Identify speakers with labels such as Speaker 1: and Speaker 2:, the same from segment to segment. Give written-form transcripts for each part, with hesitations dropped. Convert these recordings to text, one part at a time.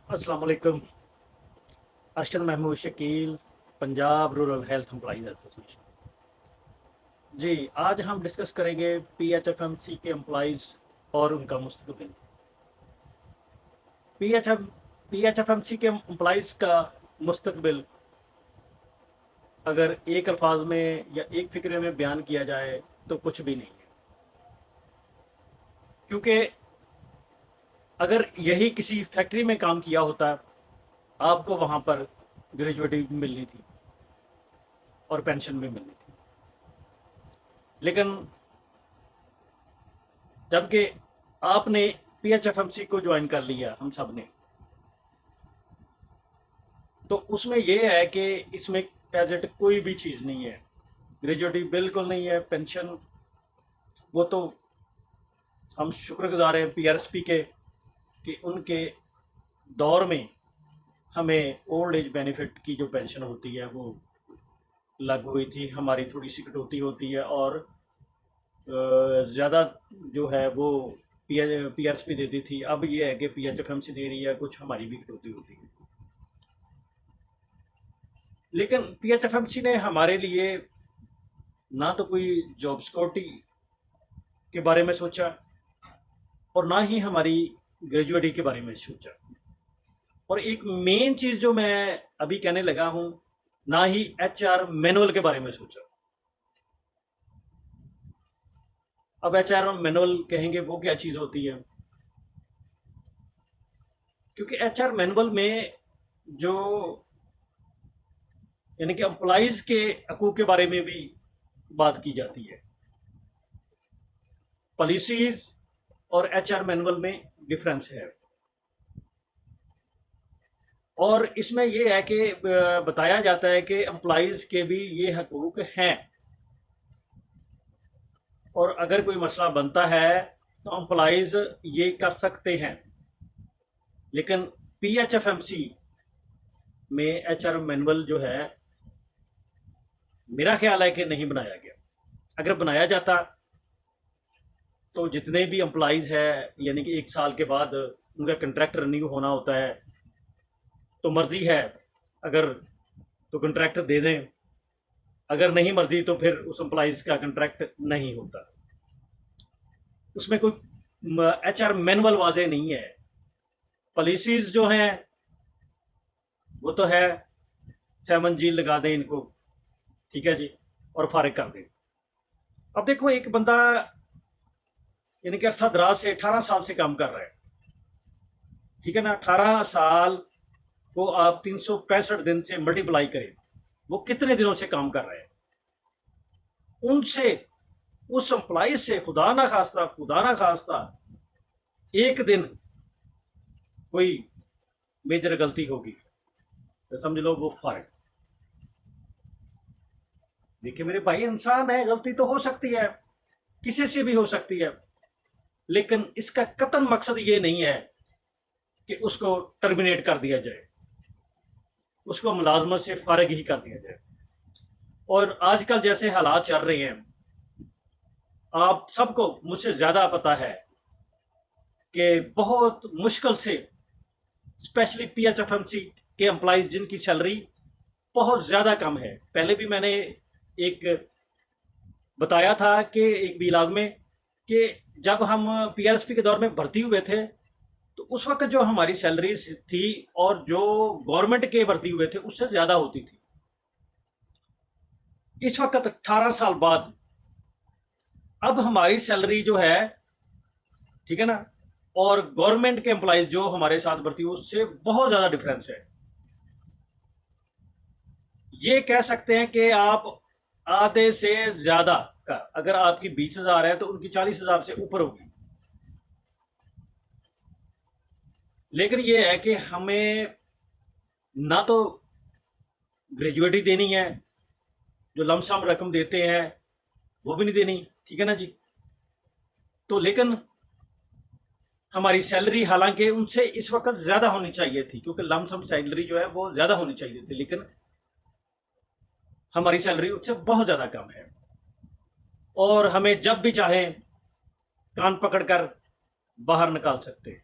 Speaker 1: अस्सलाम वालेकुम। Arshad Mahmood Shakeel, Punjab rural health employees association. जी, आज हम डिस्कस करेंगे पीएचएफएमसी के एम्प्लॉइज और उनका मुस्तकबिल। पीएचएफ पीएचएफएमसी के एम्प्लॉइज का मुस्तकबिल अगर एक अल्फाज में या एक फिक्रे में बयान किया जाए तो कुछ भी नहीं है, क्योंकि अगर यही किसी फैक्ट्री में काम किया होता आपको वहाँ पर ग्रेजुएटी भी मिलनी थी और पेंशन भी मिलनी थी। लेकिन जबकि आपने पीएचएफएमसी को ज्वाइन कर लिया हम सब ने, तो उसमें यह है कि इसमें एजेट कोई भी चीज़ नहीं है, ग्रेजुएटी बिल्कुल नहीं है, पेंशन वो तो हम शुक्रगुजार हैं पीआरएसपी के कि उनके दौर में हमें ओल्ड एज बेनिफिट की जो पेंशन होती है वो लागू हुई थी। हमारी थोड़ी सी कटौती होती है और ज़्यादा जो है वो पीआरएसपी देती थी। अब ये है कि पीएचएफएमसी दे रही है, कुछ हमारी भी कटौती होती है। लेकिन पीएचएफएमसी ने हमारे लिए ना तो कोई जॉब सिक्योरिटी के बारे में सोचा और ना ही हमारी ग्रेजुएटी के बारे में सोचा, और एक मेन चीज़ जो मैं अभी कहने लगा हूँ, ना ही एचआर मैनुअल के बारे में सोचा। अब एचआर मैनुअल कहेंगे वो क्या चीज़ होती है, क्योंकि एचआर मैनुअल में जो यानी कि एम्प्लॉइज के हकूक़ के बारे में भी बात की जाती है। पॉलिसी और एचआर मैनुअल में डिफरेंस है, और इसमें यह है कि बताया जाता है कि एम्प्लॉइज के भी ये हकूक़ हैं, और अगर कोई मसला बनता है तो एम्प्लॉइज ये कर सकते हैं। लेकिन पीएचएफएमसी में एचआर मैनुअल जो है, मेरा ख्याल है कि नहीं बनाया गया। अगर बनाया जाता तो जितने भी एम्प्लॉइज है, यानी कि एक साल के बाद उनका कंट्रैक्ट रिन्यू होना होता है, तो मर्जी है अगर तो कंट्रैक्ट दे दें, अगर नहीं मर्जी तो फिर उस एम्प्लॉइज का कंट्रैक्ट नहीं होता। उसमें कोई एचआर मैनुअल वाजे नहीं है। पॉलिसीज जो हैं वो तो है 7G लगा दें इनको, ठीक है जी, और फारिग कर दें। अब देखो, एक बंदा यानी कि अरसा दराज से 18 साल से काम कर रहा है, ठीक है ना। 18 साल को आप 365 दिन से मल्टीप्लाई करें, वो कितने दिनों से काम कर रहे हैं। उनसे, उस एम्प्लॉइज से खुदा ना खास्ता एक दिन कोई मेजर गलती होगी तो समझ लो वो फारिग। देखिए मेरे भाई, इंसान है, गलती तो हो सकती है, किसी से भी हो सकती है, लेकिन इसका कतन मकसद ये नहीं है कि उसको टर्मिनेट कर दिया जाए, उसको मुलाजमत से फारिग ही कर दिया जाए। और आजकल जैसे हालात चल रहे हैं, आप सबको मुझसे ज़्यादा पता है कि बहुत मुश्किल से, स्पेशली पीएचएफएमसी के एम्प्लॉइज जिनकी सैलरी बहुत ज़्यादा कम है। पहले भी मैंने एक बताया था कि एक बीलाग में कि जब हम पीआरएसपी के दौर में भर्ती हुए थे तो उस वक्त जो हमारी सैलरी थी और जो गवर्नमेंट के भर्ती हुए थे उससे ज़्यादा होती थी। इस वक्त 18 साल बाद अब हमारी सैलरी जो है, ठीक है ना, और गवर्नमेंट के एम्प्लॉइज जो हमारे साथ भर्ती हुए उससे बहुत ज़्यादा डिफरेंस है। ये कह सकते हैं कि आप आधे से ज़्यादा का, अगर आपकी 20,000 है तो उनकी 40,000 से ऊपर होगी। लेकिन ये है कि हमें ना तो ग्रेजुएटी देनी है, जो लमसम रकम देते हैं वो भी नहीं देनी, ठीक है ना जी। तो लेकिन हमारी सैलरी हालांकि उनसे इस वक्त ज़्यादा होनी चाहिए थी, क्योंकि लमसम सैलरी जो है वो ज़्यादा होनी चाहिए थी, लेकिन हमारी सैलरी उससे बहुत ज़्यादा कम है, और हमें जब भी चाहे कान पकड़कर बाहर निकाल सकते हैं।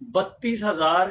Speaker 1: 32,000